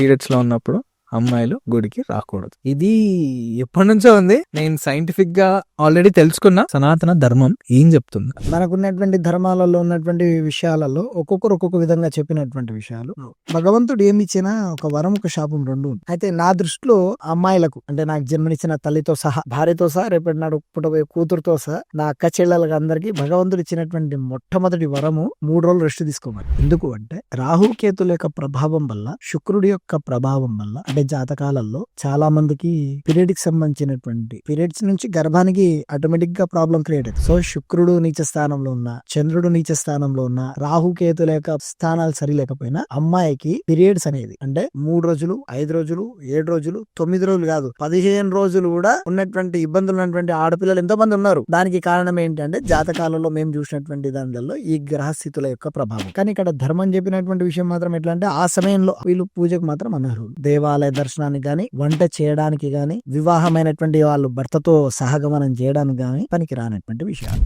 Periods లో ఉన్నప్పుడు అమ్మాయిలు గుడికి రాకూడదు. ఇది ఎప్పటి నుంచో ఉంది. నేను సైంటిఫిక్ గా ఆల్రెడీ తెలుసుకున్నా. సనాతన ధర్మం ఏం చెప్తుంది? మనకున్నటువంటి ధర్మాలలో ఉన్నటువంటి విషయాలలో ఒక్కొక్కరు ఒక్కొక్క విధంగా చెప్పినటువంటి విషయాలు. భగవంతుడు ఏమి ఇచ్చినా ఒక వరం ఒక శాపం రెండు ఉంది. అయితే నా దృష్టిలో అమ్మాయిలకు అంటే నాకు జన్మనిచ్చిన తల్లితో సహా, భార్యతో సహా, రేపటి నాడు పుట్టబోయే కూతురుతో సహా, నా అక్క చెల్లెలకు అందరికి భగవంతుడు ఇచ్చినటువంటి మొట్టమొదటి వరము 3 రోజులు రెస్ట్ తీసుకోవాలి. ఎందుకు అంటే రాహుకేతుల యొక్క ప్రభావం వల్ల, శుక్రుడి యొక్క ప్రభావం వల్ల, అంటే జాతకాలలో చాలా మందికి పీరియడ్ కి సంబంధించినటువంటి పీరియడ్స్ నుంచి గర్భానికి ఆటోమేటిక్ గా ప్రాబ్లం క్రియేట్ అవుతుంది. సో శుక్రుడు నీచ స్థానంలో ఉన్నా, చంద్రుడు నీచ స్థానంలో ఉన్నా, రాహుకేతుల యొక్క స్థానాలు సరిలేకపోయినా అమ్మాయికి పీరియడ్స్ అనేది అంటే 3 రోజులు, 5 రోజులు, 7 రోజులు, 9 రోజులు కాదు 15 రోజులు కూడా ఉన్నటువంటి ఇబ్బందులు ఉన్నటువంటి ఆడపిల్లలు ఎంతో మంది ఉన్నారు. దానికి కారణం ఏంటంటే జాతకాలలో మేము చూసినటువంటి దానిలో ఈ గ్రహస్థితుల యొక్క ప్రభావం. కానీ ఇక్కడ ధర్మం చెప్పినటువంటి విషయం మాత్రం ఎట్లా అంటే ఆ సమయంలో వీళ్ళు పూజకు మాత్రం అనర్హులు. దేవాలయ దర్శనానికి గాని, వంట చేయడానికి గాని, వివాహమైనటువంటి వాళ్ళు భర్తతో సహగమనం చేయడానికి గాని పనికి రానటువంటి విషయాలు.